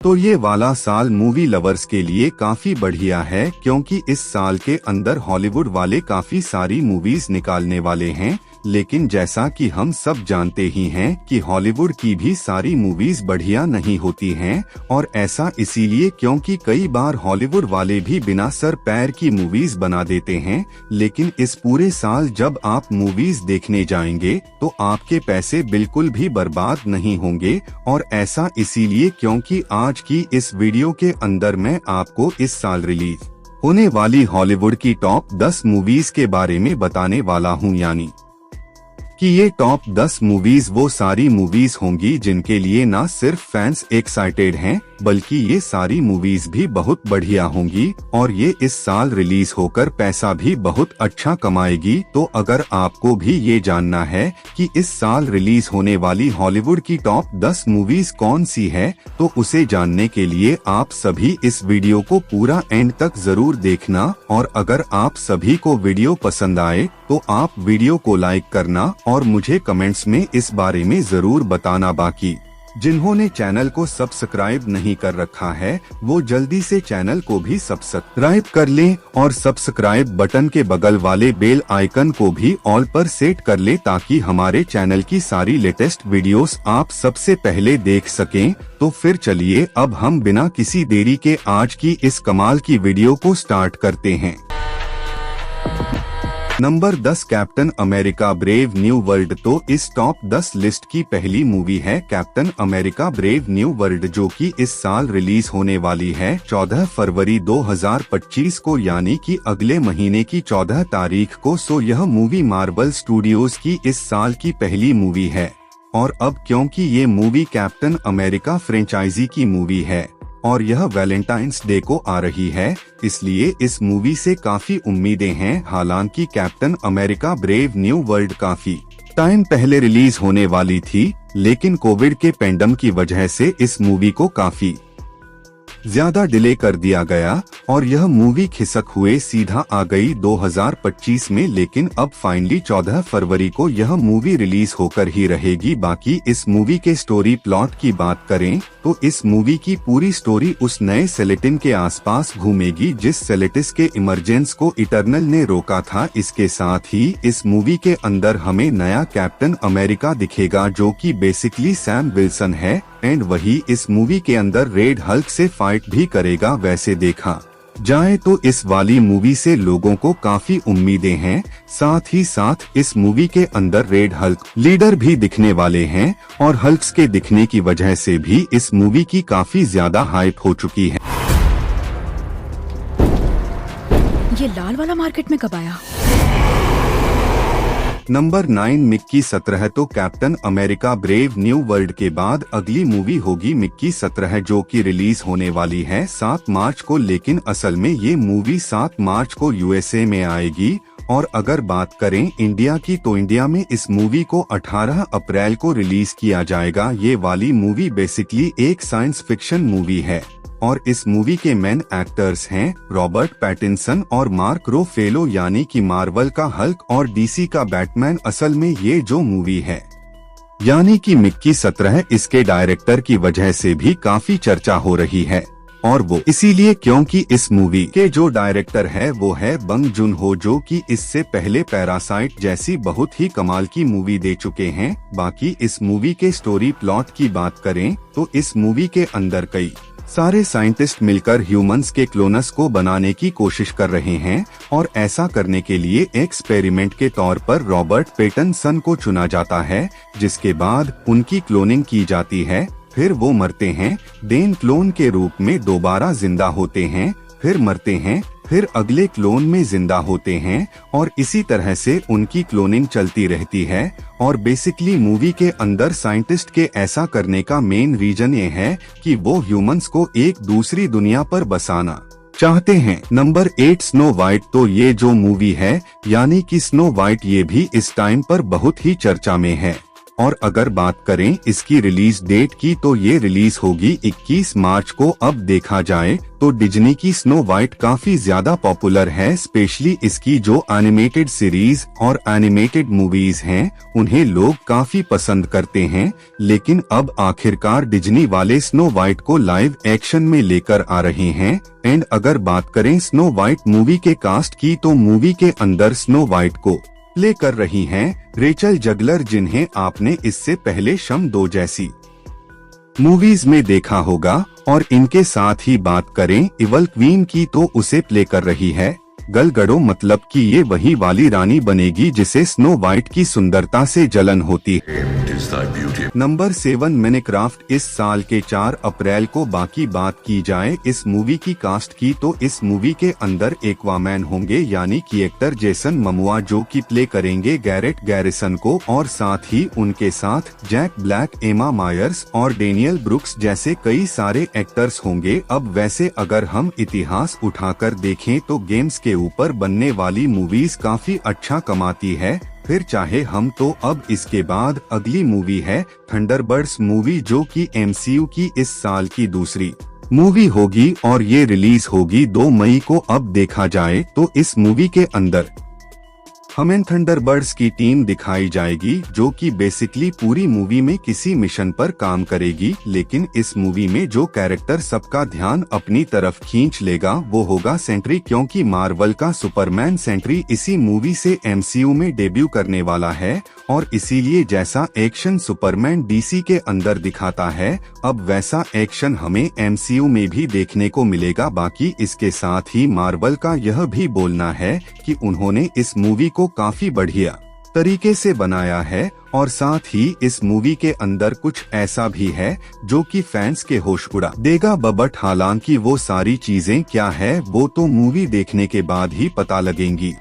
तो ये वाला साल मूवी लवर्स के लिए काफी बढ़िया है, क्योंकि इस साल के अंदर हॉलीवुड वाले काफी सारी मूवीज निकालने वाले हैं। लेकिन जैसा कि हम सब जानते ही हैं कि हॉलीवुड की भी सारी मूवीज बढ़िया नहीं होती हैं, और ऐसा इसीलिए क्योंकि कई बार हॉलीवुड वाले भी बिना सर पैर की मूवीज बना देते हैं। लेकिन इस पूरे साल जब आप मूवीज देखने जाएंगे तो आपके पैसे बिल्कुल भी बर्बाद नहीं होंगे, और ऐसा इसीलिए क्योंकि आज की इस वीडियो के अंदर मैं आपको इस साल रिलीज होने वाली हॉलीवुड की टॉप 10 मूवीज के बारे में बताने वाला हूं, यानी कि ये टॉप 10 मूवीज वो सारी मूवीज होंगी जिनके लिए ना सिर्फ फैंस एक्साइटेड हैं, बल्कि ये सारी मूवीज भी बहुत बढ़िया होंगी और ये इस साल रिलीज होकर पैसा भी बहुत अच्छा कमाएगी। तो अगर आपको भी ये जानना है कि इस साल रिलीज होने वाली हॉलीवुड की टॉप 10 मूवीज कौन सी है, तो उसे जानने के लिए आप सभी इस वीडियो को पूरा एंड तक जरूर देखना। और अगर आप सभी को वीडियो पसंद आए तो आप वीडियो को लाइक करना और मुझे कमेंट्स में इस बारे में जरूर बताना। बाकी जिन्होंने चैनल को सब्सक्राइब नहीं कर रखा है वो जल्दी से चैनल को भी सब्सक्राइब कर लें और सब्सक्राइब बटन के बगल वाले बेल आइकन को भी ऑल पर सेट कर लें, ताकि हमारे चैनल की सारी लेटेस्ट वीडियोस आप सबसे पहले देख सकें। तो फिर चलिए अब हम बिना किसी देरी के आज की इस कमाल की वीडियो को स्टार्ट करते हैं। Number 10, captain America brave new world. तो इस टॉप 10 लिस्ट की पहली मूवी है captain America brave new world, जो कि इस साल रिलीज होने वाली है 14 फरवरी 2025 को, यानी कि अगले महीने की 14 तारीख को। सो यह मूवी मार्वल स्टूडियोज की इस साल की पहली मूवी है। और अब क्योंकि ये मूवी कैप्टन अमेरिका फ्रेंचाइजी की मूवी है और यह वैलेंटाइंस डे को आ रही है, इसलिए इस मूवी से काफी उम्मीदें हैं। हालांकि captain America brave new world काफी टाइम पहले रिलीज होने वाली थी, लेकिन कोविड के पेंडेमिक की वजह से इस मूवी को काफी ज्यादा डिले कर दिया गया और यह मूवी खिसक हुए सीधा आ गई 2025 में। लेकिन अब फाइनली 14 फरवरी को यह मूवी रिलीज होकर ही रहेगी। बाकी इस मूवी के स्टोरी प्लॉट की बात करें तो इस मूवी की पूरी स्टोरी उस नए सेलेटिन के आसपास घूमेगी जिस सेलेटिस के इमरजेंस को इटर्नल ने रोका था। इसके साथ ही इस मूवी के अंदर हमें नया कैप्टन अमेरिका दिखेगा, जो कि बेसिकली सैम विल्सन है, एंड वही इस मूवी के अंदर रेड हल्क से फाइट भी करेगा। वैसे देखा जाए तो इस वाली मूवी से लोगों को काफी उम्मीदें हैं। साथ ही साथ इस मूवी के अंदर रेड हल्क लीडर भी दिखने वाले हैं और हल्क्स के दिखने की वजह से भी इस मूवी की काफी ज्यादा हाइप हो चुकी है। ये लाल वाला मार्केट में कब आया? Number 9, Mickey 17। तो captain America brave new world के बाद अगली मूवी होगी मिक्की 17, जो कि रिलीज होने वाली है 7 मार्च को। लेकिन असल में ये मूवी 7 मार्च को यूएसए में आएगी। और अगर बात करें इंडिया की तो इंडिया में इस मूवी को 18 अप्रैल को रिलीज किया जाएगा। ये वाली मूवी बेसिकली एक साइंस फिक्शन मूवी है और इस मूवी के मेन एक्टर्स हैं रॉबर्ट पैटिंसन और मार्क रोफेलो, यानी कि मार्वल का हल्क और डीसी का बैटमैन। असल में ये जो मूवी है यानी कि मिक्की 17, इसके डायरेक्टर की वजह से भी काफी चर्चा हो रही है, और वो इसीलिए क्योंकि इस मूवी के जो डायरेक्टर है वो है बंग जुन हो, जो कि इससे पहले पैरासाइट जैसी बहुत ही कमाल की मूवी दे चुके हैं। बाकी इस मूवी के स्टोरी प्लॉट की बात करें तो इस मूवी के अंदर कई सारे साइंटिस्ट मिलकर ह्यूमंस के क्लोनस को बनाने की कोशिश कर रहे हैं, और ऐसा करने के लिए एक्सपेरिमेंट के तौर पर रॉबर्ट पैटिंसन को चुना जाता है, जिसके बाद उनकी क्लोनिंग की जाती है। फिर वो मरते हैं, देन क्लोन के रूप में दोबारा जिंदा होते हैं, फिर मरते हैं, फिर अगले क्लोन में जिंदा होते हैं, और इसी तरह से उनकी क्लोनिंग चलती रहती है। और बेसिकली मूवी के अंदर साइंटिस्ट के ऐसा करने का मेन रीजन ये है कि वो ह्यूमंस को एक दूसरी दुनिया पर बसाना चाहते हैं। Number 8, snow white. तो ये जो मूवी है यानी कि स्नो वाइट, ये भी इस टाइम पर बहुत ही चर्चा में है। और अगर बात करें इसकी रिलीज डेट की तो ये रिलीज होगी 21 मार्च को। अब देखा जाए तो डिज्नी की स्नो वाइट काफी ज्यादा पॉपुलर है, स्पेशली इसकी जो एनिमेटेड सीरीज और एनिमेटेड मूवीज हैं उन्हें लोग काफी पसंद करते हैं। लेकिन अब आखिरकार डिज्नी वाले स्नो वाइट को लाइव एक्शन में लेकर आ रहे हैं। एंड अगर बात करें स्नो वाइट मूवी के कास्ट की तो मूवी के अंदर स्नो वाइट को प्ले कर रही हैं रेचल जगलर, जिन्हें आपने इससे पहले शम 2 जैसी मूवीज में देखा होगा। और इनके साथ ही बात करें इवल क्वीन की तो उसे प्ले कर रही है गल गडोट, मतलब कि ये वही वाली रानी बनेगी जिसे स्नो वाइट की सुंदरता से जलन होती है। नंबर 7 मिनक्राफ्ट इस साल के 4 अप्रैल को। बाकी बात की जाए इस मूवी की कास्ट की तो इस मूवी के अंदर एक्वामैन होंगे, यानी कि एक्टर जेसन ममुआ जो कि प्ले करेंगे गैरेट गैरिसन को, और साथ ही उनके साथ जैक ब्लैक, एमा मायर्स और डेनियल ब्रुक्स जैसे कई सारे एक्टर्स होंगे। अब वैसे अगर हम इतिहास उठाकर देखें तो गेम्स के ऊपर बनने वाली मूवीज काफी अच्छा कमाती है। फिर चाहे हम तो अब इसके बाद अगली मूवी है थंडरबर्ड्स मूवी, जो कि MCU की इस साल की दूसरी मूवी होगी और ये रिलीज होगी 2 मई को। अब देखा जाए तो इस मूवी के अंदर हमें थंडरबर्ड्स की टीम दिखाई जाएगी जो कि बेसिकली पूरी मूवी में किसी मिशन पर काम करेगी। लेकिन इस मूवी में जो कैरेक्टर सबका ध्यान अपनी तरफ खींच लेगा वो होगा सेंट्री, क्योंकि मार्वल का सुपरमैन सेंट्री इसी मूवी से MCU में डेब्यू करने वाला है। और इसीलिए जैसा एक्शन सुपरमैन DC के अंदर दिखाता है अब वैसा एक्शन हमें MCU में भी देखने को मिलेगा। बाकी इसके साथ ही मार्वल का यह भी बोलना है कि उन्होंने इस मूवी को काफी बढ़िया तरीके से बनाया है और साथ ही इस मूवी के अंदर कुछ ऐसा भी है जो कि फैंस के होश उड़ा देगा। बट हालांकि वो सारी चीजें क्या है वो तो मूवी देखने के बाद ही पता लगेंगी।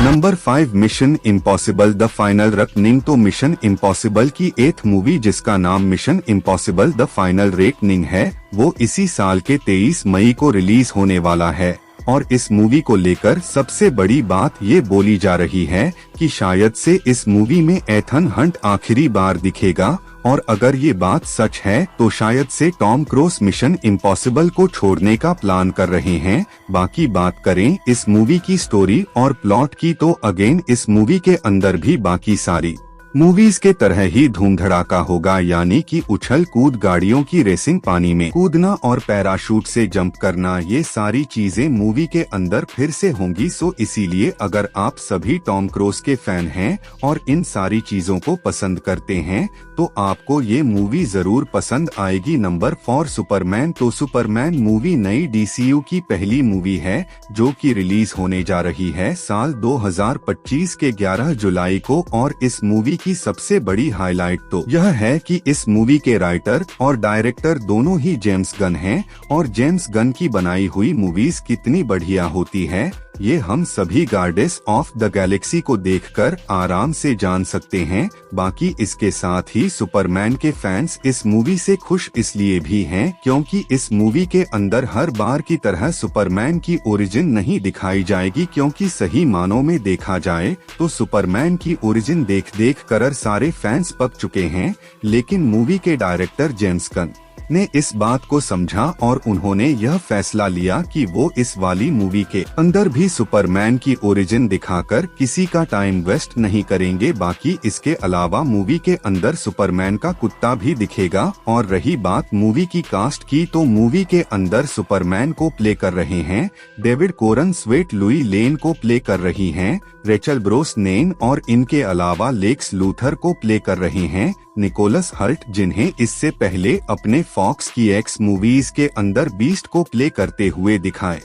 Number 5 mission impossible the final reckoning. तो मिशन इम्पॉसिबल की 8th मूवी जिसका नाम mission impossible the final reckoning है वो इसी साल के 23 मई को रिलीज होने वाला है। और इस मूवी को लेकर सबसे बड़ी बात ये बोली जा रही है कि शायद से इस मूवी में एथन हंट आखिरी बार दिखेगा। और अगर ये बात सच है तो शायद से टॉम क्रूज मिशन इम्पॉसिबल को छोड़ने का प्लान कर रहे हैं। बाकी बात करें इस मूवी की स्टोरी और प्लॉट की तो अगेन इस मूवी के अंदर भी बाकी सारी मूवीज के तरह ही धूम धड़ाका होगा, यानी कि उछल कूद, गाड़ियों की रेसिंग, पानी में कूदना और पैराशूट से जंप करना, ये सारी चीजें मूवी के अंदर फिर से होंगी। सो इसीलिए अगर आप सभी टॉम क्रूज के फैन हैं और इन सारी चीजों को पसंद करते हैं तो आपको ये मूवी जरूर पसंद आएगी। Number 4 Superman. तो सुपरमैन मूवी नई DCU की पहली मूवी है जो कि रिलीज होने जा रही है साल 2025 के 11 जुलाई को। और इस मूवी की सबसे बड़ी हाईलाइट तो यह है कि इस मूवी के राइटर और डायरेक्टर दोनों ही जेम्स गन हैं। और जेम्स गन की बनाई हुई मूवीज कितनी बढ़िया होती है ये हम सभी गार्डियंस ऑफ द गैलेक्सी को देखकर आराम से जान सकते हैं। बाकी इसके साथ ही सुपरमैन के फैंस इस मूवी से खुश इसलिए भी हैं क्योंकि इस मूवी के अंदर हर बार की तरह सुपरमैन की ओरिजिन नहीं दिखाई जाएगी, क्योंकि सही मानों में देखा जाए तो सुपरमैन की ओरिजिन देख कर सारे फैंस पक चुके हैं। लेकिन मूवी के डायरेक्टर जेम्स गन ने इस बात को समझा और उन्होंने यह फैसला लिया कि वो इस वाली मूवी के अंदर भी सुपरमैन की ओरिजिन दिखाकर किसी का टाइम वेस्ट नहीं करेंगे। बाकी इसके अलावा मूवी के अंदर सुपरमैन का कुत्ता भी दिखेगा। और रही बात मूवी की कास्ट की तो मूवी के अंदर सुपरमैन को प्ले कर रहे हैं डेविड कोरन स्वेट, लुई लेन को प्ले कर रही हैं रेचल ब्रोसनैन, और इनके अलावा लेक्स लूथर को प्ले कर रहे हैं निकोलस हल्ट, जिन्हें इससे पहले अपने फॉक्स की एक्स मूवीज के अंदर बीस्ट को प्ले करते हुए दिखाए।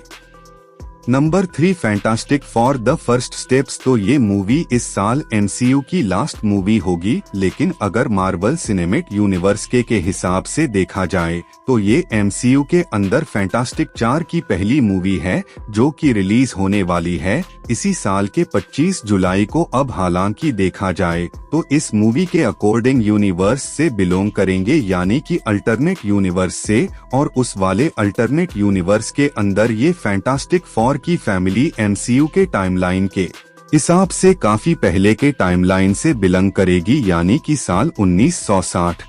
Number 3 fantastic for the first steps. तो ये मूवी इस साल MCU की लास्ट मूवी होगी, लेकिन अगर मार्वल सिनेमेटिक यूनिवर्स के हिसाब से देखा जाए तो ये MCU के अंदर फैंटास्टिक 4 की पहली मूवी है जो कि रिलीज होने वाली है इसी साल के 25 जुलाई को। अब हालांकि देखा जाए तो इस मूवी के अकॉर्डिंग यूनिवर्स से बिलोंग करेंगे, यानी कि अल्टरनेट यूनिवर्स से, और उस वाले अल्टरनेट यूनिवर्स के अंदर ये फैंटास्टिक फॉर की फैमिली MCU के टाइमलाइन के हिसाब से काफी पहले के टाइमलाइन से बिलोंग करेगी, यानी कि साल 1960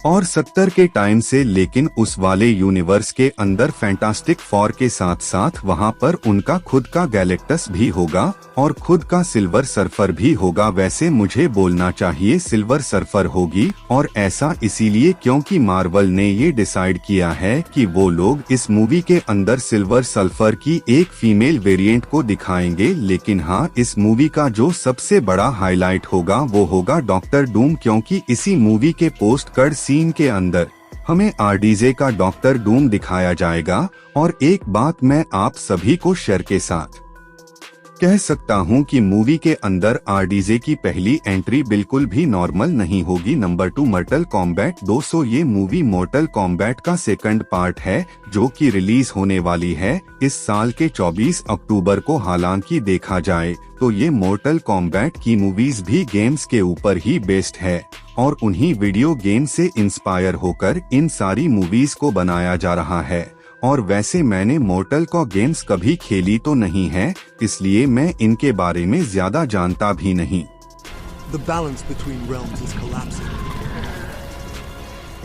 और 70 के टाइम से, लेकिन उस वाले यूनिवर्स के अंदर फैंटास्टिक फोर के साथ साथ वहाँ पर उनका खुद का गैलेक्टस भी होगा और खुद का सिल्वर सर्फर भी होगा। वैसे मुझे बोलना चाहिए सिल्वर सर्फर होगी, और ऐसा इसीलिए क्योंकि मार्वल ने ये डिसाइड किया है कि वो लोग इस मूवी के अंदर सिल्वर सल्फर की एक फीमेल वेरिएंट को दिखाएंगे। लेकिन हाँ, इस मूवी का जो सबसे बड़ा हाईलाइट होगा वो होगा डॉक्टर डूम, क्योंकि इसी मूवी के पोस्ट कार्ड सीन के अंदर हमें आरडीजे का डॉक्टर डूम दिखाया जाएगा। और एक बात मैं आप सभी को शेयर के साथ कह सकता हूं कि मूवी के अंदर आरडीजे की पहली एंट्री बिल्कुल भी नॉर्मल नहीं होगी। Number 2, मॉर्टल combat. दोस्तों, ये मूवी मॉर्टल कॉम्बैट का सेकंड पार्ट है जो कि रिलीज होने वाली है इस साल के 24 अक्टूबर को। हालांकि देखा जाए तो ये मॉर्टल कॉम्बैट की मूवीज भी गेम्स के ऊपर ही बेस्ड है और उन्हीं वीडियो गेम से इंस्पायर होकर इन सारी मूवीज को बनाया जा रहा है। और वैसे मैंने मॉर्टल को गेम्स कभी खेली तो नहीं है, इसलिए मैं इनके बारे में ज्यादा जानता भी नहीं। The balance between realms is collapsing.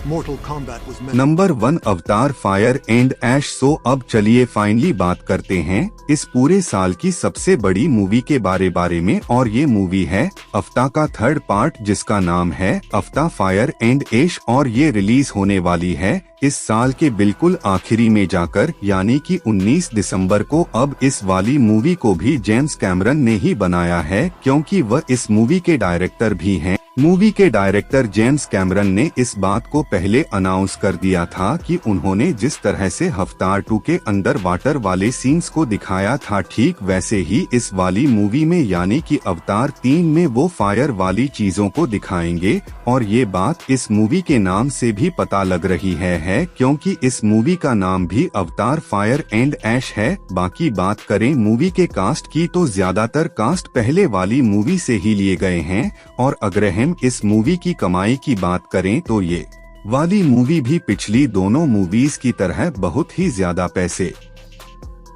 Mortal Kombat was meant. Number 1, अवतार फायर एंड ऐश। सो अब चलिए फाइनली बात करते हैं इस पूरे साल की सबसे बड़ी मूवी के बारे में, और ये मूवी है अवतार का थर्ड पार्ट जिसका नाम है अवतार फायर एंड ऐश, और ये रिलीज होने वाली है इस साल के बिल्कुल आखिरी में जाकर, यानी कि 19 दिसंबर को। अब इस वाली मूवी को भी जेम्स कैमरन ने ही बनाया है, क्योंकि वह इस मूवी के डायरेक्टर भी हैं। मूवी के डायरेक्टर जेम्स कैमरन ने इस बात को पहले अनाउंस कर दिया था कि उन्होंने जिस तरह से अवतार 2 के अंदर वाटर वाले सीन्स को दिखाया था, ठीक वैसे ही इस वाली मूवी में यानी कि अवतार 3 में वो फायर वाली चीजों को दिखाएंगे। और ये बात इस मूवी के नाम से भी पता लग रही है क्योंकि इस मूवी का नाम भी अवतार फायर एंड ऐश है। बाकी बात करें मूवी के कास्ट की तो ज्यादातर कास्ट पहले वाली मूवी से ही लिए गए हैं, और अगर हम इस मूवी की कमाई की बात करें तो ये वाली मूवी भी पिछली दोनों मूवीज की तरह बहुत ही ज्यादा पैसे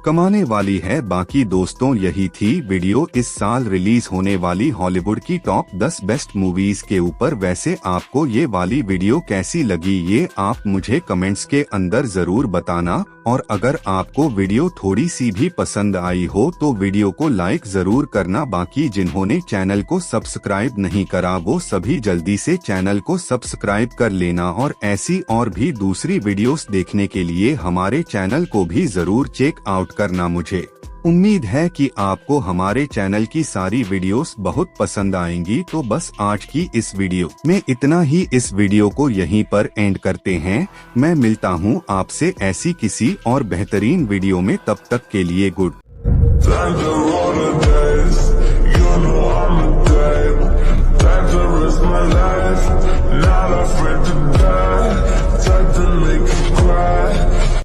कमाने वाली है। बाकी दोस्तों, यही थी वीडियो इस साल रिलीज होने वाली हॉलीवुड की टॉप 10 बेस्ट मूवीज के ऊपर। वैसे आपको ये वाली वीडियो कैसी लगी ये आप मुझे कमेंट्स के अंदर जरूर बताना, और अगर आपको वीडियो थोड़ी सी भी पसंद आई हो तो वीडियो को लाइक जरूर करना। बाकी जिन्होंने चैनल को सब्सक्राइब नहीं करा वो सभी जल्दी से चैनल को सब्सक्राइब कर लेना, और ऐसी और भी दूसरी वीडियोस देखने के लिए हमारे चैनल को भी जरूर चेक आउट करना। मुझे उम्मीद है कि आपको हमारे चैनल की सारी वीडियोस बहुत पसंद आएंगी। तो बस आज की इस वीडियो में इतना ही। इस वीडियो को यहीं पर एंड करते हैं। मैं मिलता हूं आपसे ऐसी किसी और बेहतरीन वीडियो में, तब तक के लिए गुड।